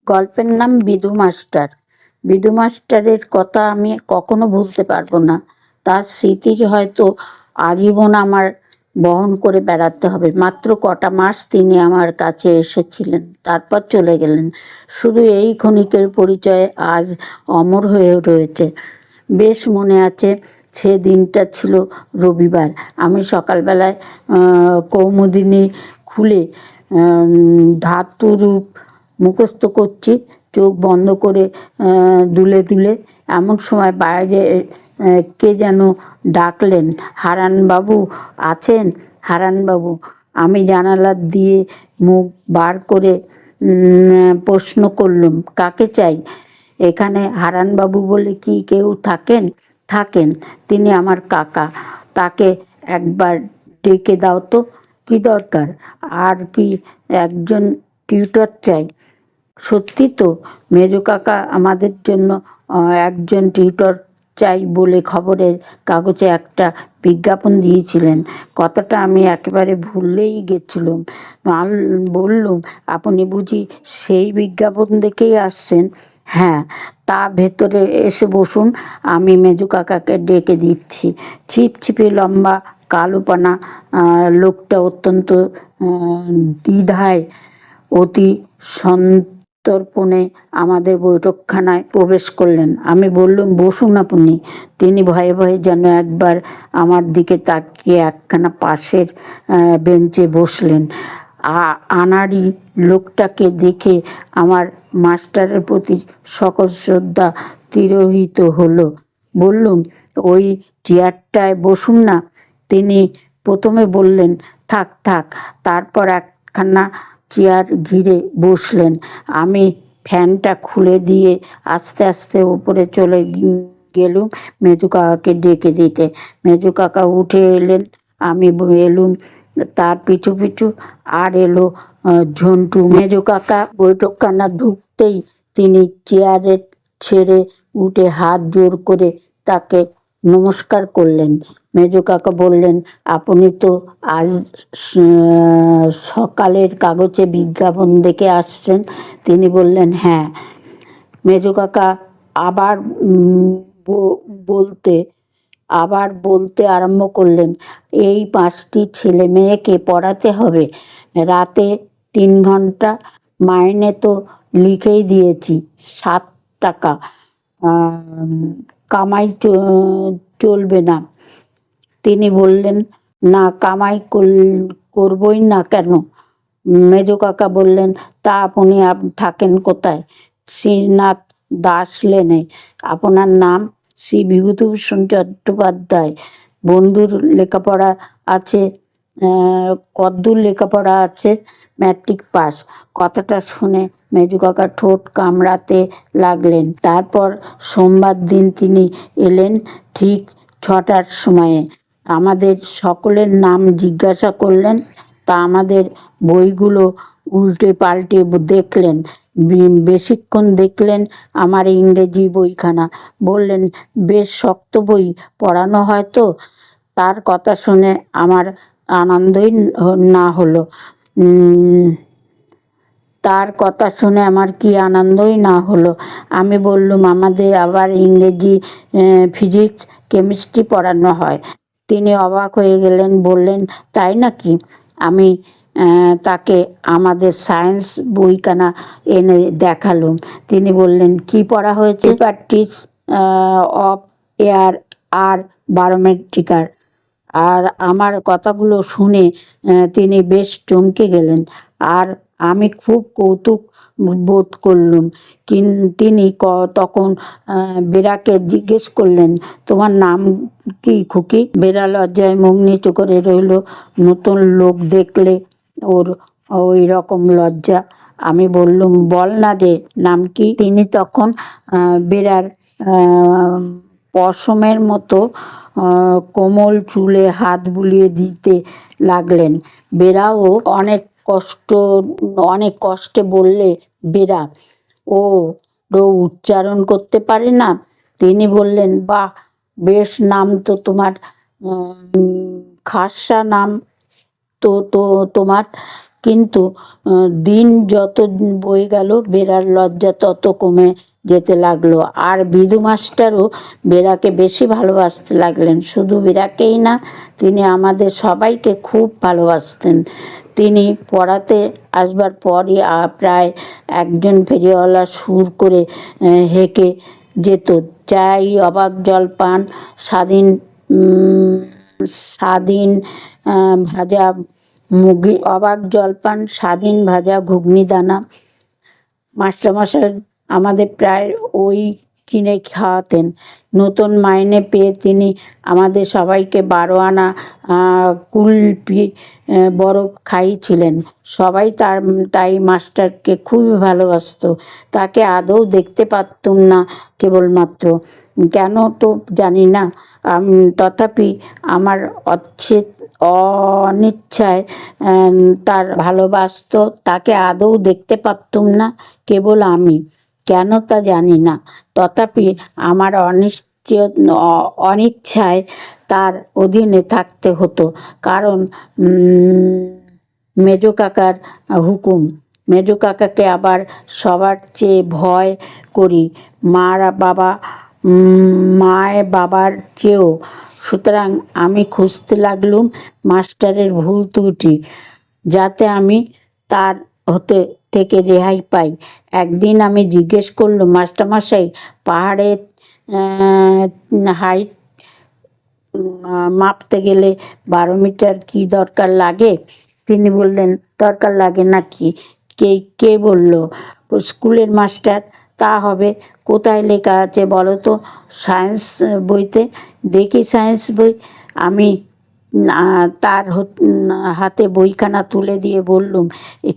গল্পের নাম বিধু মাস্টার। বিধু মাস্টারের কথা আমি কখনো ভুলতে পারবো না। তার স্মৃতি হয়তো আজীবন আমার বহন করে বেড়াতে হবে। মাত্র কটা মাস তিনি আমার কাছে এসেছিলেন, তারপর চলে গেলেন। শুধু এই ক্ষণিকের পরিচয় আজ অমর হয়ে রয়েছে। বেশ মনে আছে, সে দিনটা ছিল রবিবার। আমি সকালবেলায় কৌমুদিনী খুলে ধাতুরূপ মুখস্থ করছি, চোখ বন্ধ করে দুলে দুলে। এমন সময় বাইরে কে যেন ডাকলেন, হারানবাবু আছেন? হারানবাবু। আমি জানালা দিয়ে মুখ বার করে প্রশ্ন করলুম, কাকে চাই? এখানে হারানবাবু বলে কি কেউ থাকেন? থাকেন, তিনি আমার কাকা। তাকে একবার ডেকে দাও তো। কি দরকার? আর কি একজন টিউটর চাই। সত্যি তো? মেজো কাকা আমাদের জন্য একজন টিউটর চাই বলে খবরের কাগজে একটা বিজ্ঞাপন দিয়েছিলেন। কথাটা আমি একেবারে ভুলেই গেছিলুম। বললুম, আপনি বুঝি সেই বিজ্ঞাপন দেখেই আসছেন? হ্যাঁ। তা ভেতরে এসে বসুন, আমি মেজো কাকাকে ডেকে দিচ্ছি। ছিপছিপে লম্বা কালোপানা লোকটা অত্যন্ত দ্বিধায় অতি সন্তর্পণে আমাদের বৈঠকখানায় প্রবেশ করলেন। আমি বললুম, বসুন আপনি। তিনি ভয়ে ভয়ে যেন একবার আমার দিকে তাকিয়ে একখানা পাশের বেঞ্চে বসলেন। আনাড়ি লোকটাকে দেখে আমার মাস্টারের প্রতি সকল শ্রদ্ধা তিরোহিত হলো। বললুম, ওই চেয়ারটায় বসুন না। তিনি প্রথমে বললেন, থাক থাক, তারপর একখানা চেয়ার ঘিরে বসলেন। আমি ফ্যানটা খুলে দিয়ে আস্তে আস্তে উপরে চলে গেলুম মেজো কাকাকে ডেকে দিতে। মেজো কাকা উঠে এলেন, আমি এলুম তার পিছু পিছু। আর এলো ঝন্টু। মেজো কাকা বৈঠকখানা ঢুকতেই তিনি চেয়ারে ছেড়ে উঠে হাত জোর করে তাকে নমস্কার করলেন। মেজো কাকা বললেন, আপনি তো আজ সকালের কাগজে বিজ্ঞাপন দেখে আসছেন? তিনি বললেন, হ্যাঁ। মেজো কাকা আবার বলতে আরম্ভ করলেন, এই 5টি ছেলে মেয়েকে পড়াতে হবে, রাতে 3 ঘন্টা, মাইনে তো লিখেই দিয়েছি, 7 টাকা। কামাই চলবে না? তিনি বললেন, না, কামাই করবই না কেন? মেজো কাকা বললেন, তা আপনি থাকেন কোথায়? শ্রীনাথ দাস লেনে। আপনার নাম? শ্রী বিভূতিভূষণ চট্টোপাধ্যায়। বন্ধুর লেখাপড়া আছে? কদ্দূর লেখাপড়া আছে? Matric pass. কথাটা শুনে মেজো কাকা ঠোঁট কামড়াতে লাগলেন। তারপর সোমবার দিন তিনি এলেন ঠিক 6টার সময়ে। আমাদের সকলের নাম জিজ্ঞাসা করলেন। তা আমাদের বইগুলো উল্টে পাল্টে দেখলেন। বেশিক্ষণ দেখলেন আমার ইংরেজি বইখানা। বললেন, বেশ শক্ত বই পড়ানো হয় তো? তার কথা শুনে আমার আনন্দই না হলো। তার কথা শুনে আমার কি আনন্দই না হলো। আমি বললুম, আমাদের আবার ইংরেজি, ফিজিক্স, কেমিস্ট্রি পড়ানো হয়। তিনি অবাক হয়ে গেলেন, বললেন, তাই নাকি? আমি তাকে আমাদের সায়েন্স বইখানা এনে দেখালুম। তিনি বললেন, কি পড়া হয়েছে? প্রপার্টিজ অফ এয়ার আর বারোমেট্রিকার। আর আমার কথাগুলো শুনে তিনি বেশ চমকে গেলেন, আর আমি খুব কৌতুক বোধ করলুম। তিনি তখন বেরাকে জিজ্ঞেস করলেন, তোমার নাম কি খুকি? বেরা লজ্জায় মুখ নিচু করে রইল। নতুন লোক দেখলে ওর ওই রকম লজ্জা। আমি বললুম, বল না রে, নাম কি? তিনি তখন বেরার পশমের মতো কোমল চুলে হাত বুলিয়ে দিতে লাগলেন। বেরাও অনেক কষ্টে বললে, বেরা ও উচ্চারণ করতে পারে না। তিনি বললেন, বাহ, বেশ নাম তো তোমার, খাসা নাম তো তোমার। কিন্তু দিন যত বয়ে গেল বেড়ার লজ্জা তত কমে যেতে লাগলো। আর বিধু মাস্টারও বেড়াকে বেশি ভালোবাসতে লাগলেন। শুধু বেড়াকেই না, তিনি আমাদের সবাইকে খুব ভালোবাসতেন। তিনি পড়াতে আসবার পরই প্রায় একজন ফেরিওয়ালা সুর করে হেঁকে যেত, চাই অবাক জলপান, স্বাধীন স্বাধীন ভাজা অবাক জলপান, স্বাধীন ভাজা ঘুগনি দানা। মাস্টারমশাই আমাদের প্রায় ওই কিনে খাওয়াতেন। নতুন মাইনে পেয়ে তিনি আমাদের সবাইকে 12 আনা কুলফি বরফ খাইয়েছিলেন। সবাই তাই মাস্টারকে খুবই ভালোবাসতো। তাকে আদৌ দেখতে পারতুম না কেবলমাত্র, কেন তো জানি না। তথাপি আমার অনিচ্ছায় তার ভালোবাসতো। তাকে আদৌ দেখতে পারতুম না কেবল আমি, কেন তা জানি না। তথাপি আমার অনিচ্ছায় তার অধীনে থাকতে হতো, কারণ মেজো কাকার হুকুম। মেজো কাকাকে আবার সবার চেয়ে ভয় করি, মায় বাবার চেয়েও। সুতরাং আমি খুঁজতে লাগলুম মাস্টারের ভুল ত্রুটি, যাতে আমি তার থেকে রেহাই পাই। একদিন আমি জিজ্ঞেস করলুম, মাস্টারমশাই, পাহাড়ের হাইট মাপতে গেলে 12 মিটার কি দরকার লাগে? তিনি বললেন, দরকার লাগে না কি? কে বলল? স্কুলের মাস্টার। তা হবে। কোথায় লেখা আছে বলো তো? সায়েন্স বইতে। দেখি সায়েন্স বই। আমি তার হাতে বইখানা তুলে দিয়ে বললুম,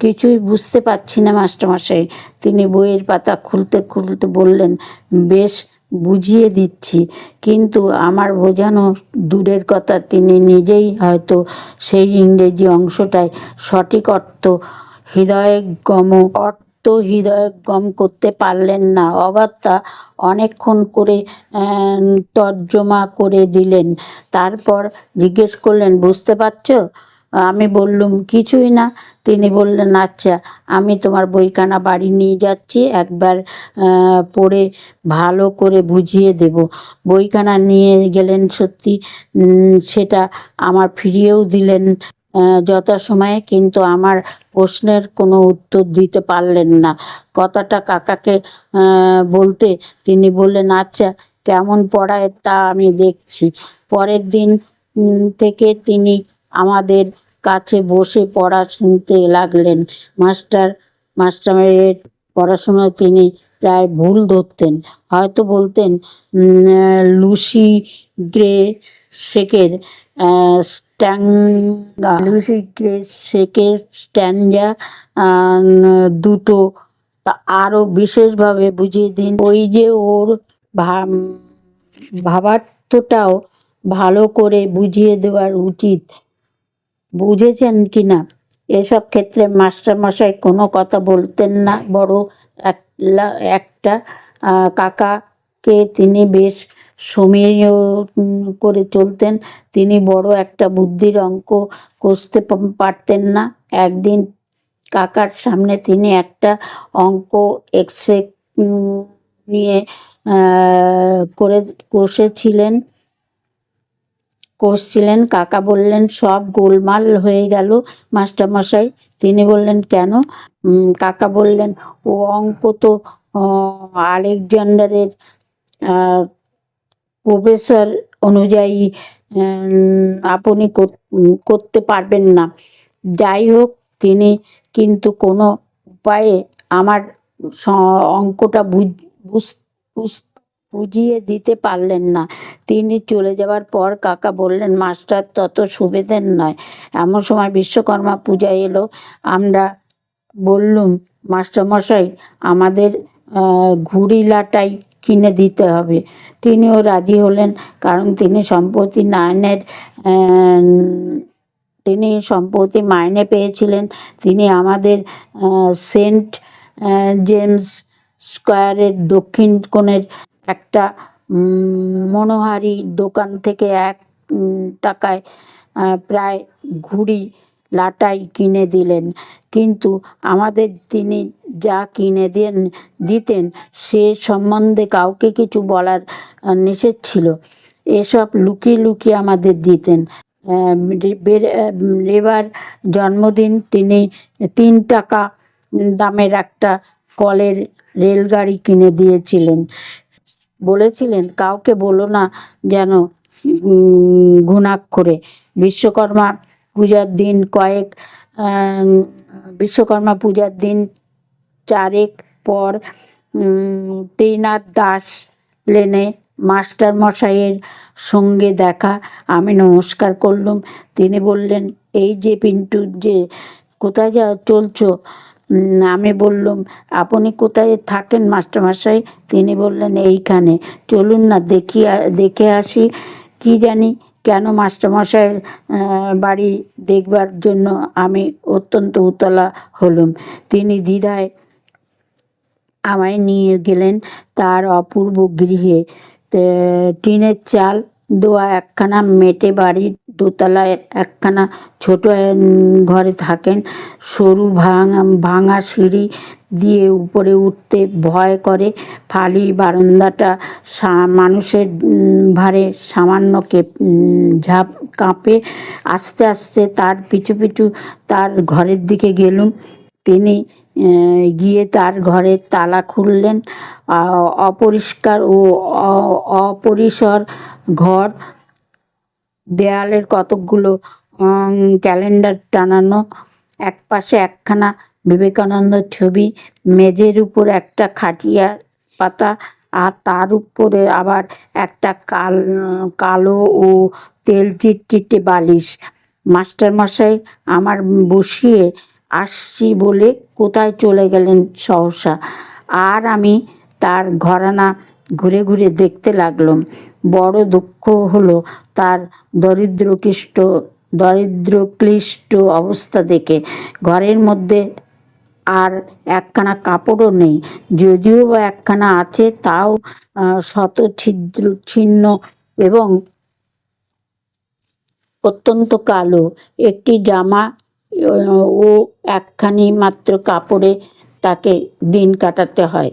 কিছুই বুঝতে পারছি না মাস্টারমশাই। তিনি বইয়ের পাতা খুলতে খুলতে বললেন, বেশ, বুঝিয়ে দিচ্ছি। কিন্তু আমার বোঝানো দূরের কথা, তিনি নিজেই হয়তো সেই ইংরেজি অংশটায় সঠিক হৃদয়ঙ্গম করতে পারলেন না। অগত্যা অনেকক্ষণ করে তর্জমা করে দিলেন। তারপর জিজ্ঞেস করলেন, বুঝতে পারছ? আমি বললুম, কিছুই না। তিনি বললেন, আচ্ছা, আমি তোমার বইখানা বাড়ি নিয়ে যাচ্ছি, একবার পড়ে ভালো করে বুঝিয়ে দেব। বইখানা নিয়ে গেলেন সত্যি, সেটা আমার ফিরিয়েও দিলেন যথাসময়ে, কিন্তু আমার প্রশ্নের কোনো উত্তর দিতে পারলেন না। কথাটা কাকাকে বলতে তিনি বললেন, আচ্ছা, কেমন পড়ায় তা আমি দেখছি। পরের দিন থেকে তিনি আমাদের কাছে বসে পড়া শুনতে লাগলেন। মাস্টারের পড়াশোনায় তিনি প্রায় ভুল ধরতেন। হয়তো বলতেন, লুসি গ্রে শেকের স্ট্যাঞ্জা দুটো আরো বিশেষভাবে বুঝিয়ে দিন। ওই যে ওর ভাবার্থটাও ভালো করে বুঝিয়ে দেওয়ার উচিত। বুঝেছেন কিনা? এসব ক্ষেত্রে মাস্টারমশাই কোনো কথা বলতেন না। বড় একটা কাকাকে তিনি বেশ সমীহ করে চলতেন। তিনি বড় একটা বুদ্ধির অঙ্ক কষতে পারতেন না। একদিন কাকার সামনে তিনি একটা অঙ্ক এক্সরে নিয়ে কষছিলেন। কাকা বললেন, সব গোলমাল হয়ে গেল মাস্টারমশাই। তিনি বললেন, কেন? কাকা বললেন, ও অঙ্ক তো আলেকজান্ডারের প্রফেসর অনুযায়ী আপনি করতে পারবেন না। যাই হোক, তিনি কিন্তু কোনো উপায়ে আমার অঙ্কটা বুঝিয়ে দিতে পারলেন না। তিনি চলে যাবার পর কাকা বললেন, মাস্টার তত সুবিধের নয়। এমন সময় বিশ্বকর্মা পূজা এলো। আমরা বললুম, মাস্টারমশাই, আমাদের ঘুড়ি লাটাই কিনে দিতে হবে। তিনিও রাজি হলেন, কারণ তিনি সম্প্রতি মাইনে পেয়েছিলেন। তিনি আমাদের সেন্ট জেমস স্কোয়ারের দক্ষিণ কোণের একটা মনোহারি দোকান থেকে 1 টাকায় প্রায় ঘুড়ি লাটাই কিনে দিলেন। কিন্তু আমাদের তিনি যা কিনে দিতেন সে সম্বন্ধে কাউকে কিছু বলার নিষেধ ছিল। এসব লুকিয়ে লুকিয়ে আমাদের দিতেন। রেবার জন্মদিন তিনি 3 টাকা দামের একটা কলের রেলগাড়ি কিনে দিয়েছিলেন। বলেছিলেন, কাউকে বলো না যেন ঘুণাক্ষরে। বিশ্বকর্মা পূজার দিন বিশ্বকর্মা পূজার দিন 4 পর ত্রিনাথ দাস লেনে মাস্টার মশাইয়ের সঙ্গে দেখা। আমি নমস্কার করলুম। তিনি বললেন, এই যে পিন্টু, যে কোথায় চলছো? আমি বললুম, আপনি কোথায় থাকেন মাস্টারমশাই? তিনি বললেন, এইখানে। চলুন না, দেখে আসি। কি জানি কেন মাস্টারমশাইয়ের বাড়ি দেখবার জন্য আমি অত্যন্ত উতলা হলুম। তিনি দ্বিধায় আমায় নিয়ে গেলেন তার অপূর্ব গৃহে। টিনের চাল দেওয়া একখানা মেটে বাড়ির দোতলায় একখানা ছোট ঘরে থাকেন। সরু ভাঙা সিঁড়ি দিয়ে উপরে উঠতে ভয় করে। ফালি বারান্দাটা মানুষের ভারে সামান্য কাঁপে। আস্তে আস্তে তার পিছু পিছু তার ঘরের দিকে গেলুম। তিনি গিয়ে তার ঘরের তালা খুললেন। অপরিষ্কার ও অপরিসর ঘর। দেয়ালের কতকগুলো ক্যালেন্ডার টানানো। একপাশে একখানা বিবেকানন্দের ছবি, মেঝের উপর একটা খাটিয়া পাতা, আর তার উপরে আবার একটা কালো ও তেল চিটচিটে বালিশ। মাস্টারমশাই আমার বসিয়ে আসছি বলে কোথায় চলে গেলেন সহসা। আর আমি তার ঘরানা ঘুরে ঘুরে দেখতে লাগলাম। বড় দুঃখ হলো তার দরিদ্রক্লিষ্ট অবস্থা দেখে। ঘরের মধ্যে আর একখানা কাপড়ও নেই, যদিও বা একখানা আছে তাও শত ছিন্ন এবং অত্যন্ত কালো। একটি জামা ও একখানি মাত্র কাপড়ে তাকে দিন কাটাতে হয়।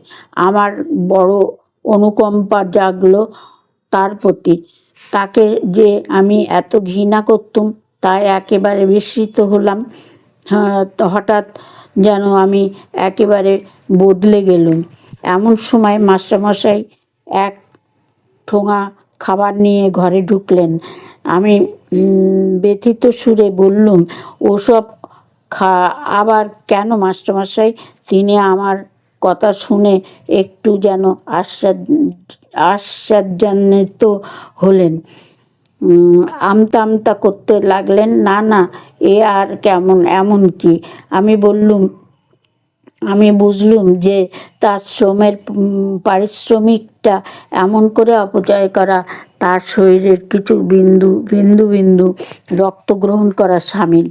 আমার বড় অনুকম্পা জাগলো তার প্রতি। তাকে যে আমি এত ঘৃণা করতুম তাই একেবারে বিস্মিত হলাম। হঠাৎ যেন আমি একেবারে বদলে গেলুম। এমন সময় মাস্টারমশাই এক ঠোঙা খাবার নিয়ে ঘরে ঢুকলেন। আমি ব্যথিত সুরে বললুম, ওসব আবার কেন মাস্টারমশাই? তিনি আমার কথা শুনে একটু যেন আশ্চর্যান্বিত হলেন। আমতা আমতা করতে লাগলেন, না না, এ আর কেমন, এমন কি? আমি বুঝলুম যে তার শ্রমের পারিশ্রমিকটা এমন করে অপচয় করা তার শরীরের কিছু বিন্দু বিন্দু রক্ত গ্রহণ করা সামিল।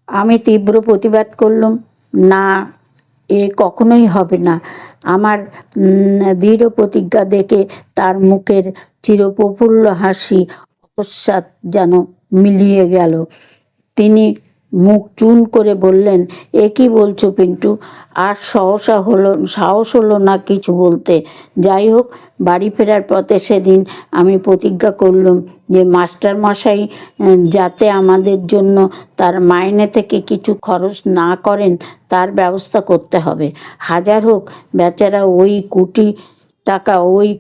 আমি তীব্র প্রতিবাদ করলুম, না, এ কখনোই হবে না। আমার দৃঢ় প্রতিজ্ঞা দেখে তার মুখের চিরপ্রফুল্ল হাসি অকস্মাৎ যেন মিলিয়ে গেল। তিনি মুখ চুন করে বললেন, এ কি বলছো পিন্টু? আর সাহস হলো না কিছু বলতে। যাই হোক, বাড়ি ফেরার পথে সেদিন আমি প্রতিজ্ঞা করলুম যে মাস্টারমশাই যাতে আমাদের জন্য তার মাইনে থেকে কিছু খরচ না করেন তার ব্যবস্থা করতে হবে। হাজার হোক, বেচারা ওই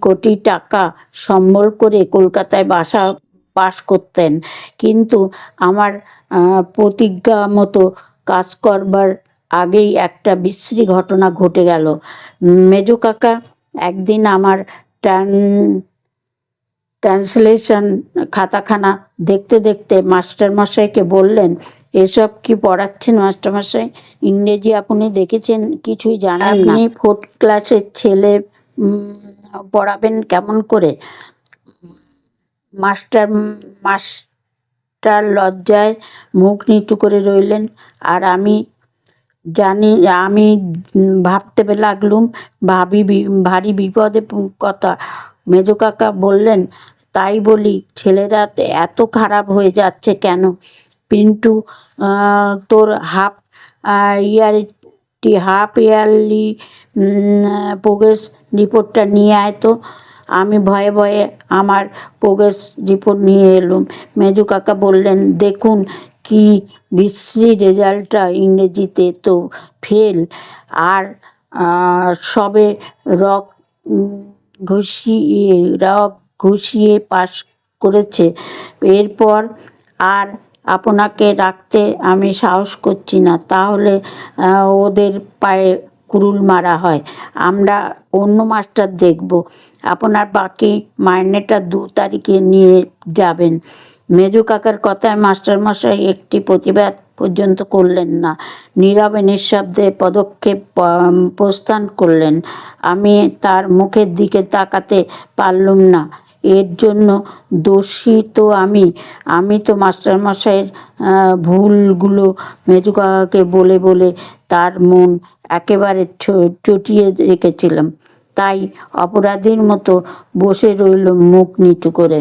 কোটি টাকা সম্বল করে কলকাতায় বাস করতেন। কিন্তু আমার প্রতিজ্ঞা মতো কাজ করবার আগেই একটা বিশ্রী ঘটনা ঘটে গেল। মেজো কাকা একদিন আমার ট্রান্সলেশন খাতাখানা দেখতে দেখতে মাস্টারমশাইকে বললেন, এসব কি পড়াচ্ছেন মাস্টারমশাই? ইংরেজি আপনি দেখেছেন, কিছুই জানেন না। আপনি 4th ক্লাসের ছেলে পড়াবেন কেমন করে? মাস্টার লজ্জায় মুখ নিচু করে রইলেন। আর আমি ভাবতে লাগলুম ভারী বিপদে কথা। মেজো কাকা বললেন, তাই বলি ছেলেরা এত খারাপ হয়ে যাচ্ছে কেন? পিন্টু, তোর হাফ ইয়ারলি প্রোগ্রেস রিপোর্টটা নিয়ে আয় তো। আমি ভয়ে ভয়ে আমার প্রোগ্রেস রিপোর্ট নিয়ে এলুম। মেজো কাকা বললেন, দেখুন কি বিশ্রী রেজাল্টটা, ইংরেজিতে তো ফেল, আর সবে রক ঘুষিয়ে পাশ করেছে। এরপর আর আপনাকে রাখতে আমি সাহস করছি না, তাহলে ওদের পায়ে কুড়ুল মারা হয়। আমরা অন্য মাস্টার দেখব। আপনার বাকি মাইনেটা 2 তারিখে নিয়ে যাবেন। মেজো কাকার কথায় মাস্টারমশাই একটি প্রতিবাদ পর্যন্ত করলেন না, নীরবে নিঃশব্দে পদক্ষেপ প্রস্থান করলেন। আমি তার মুখের দিকে তাকাতে পারলুম না। এর জন্য দোষী তো আমি তো মাস্টারমশাইয়ের ভুলগুলো মেজো কাকাকে বলে বলে তার মন একেবারে চটিয়ে রেখেছিলাম। তাই অপরাধীর মতো বসে রইলুম মুখ নিচু করে।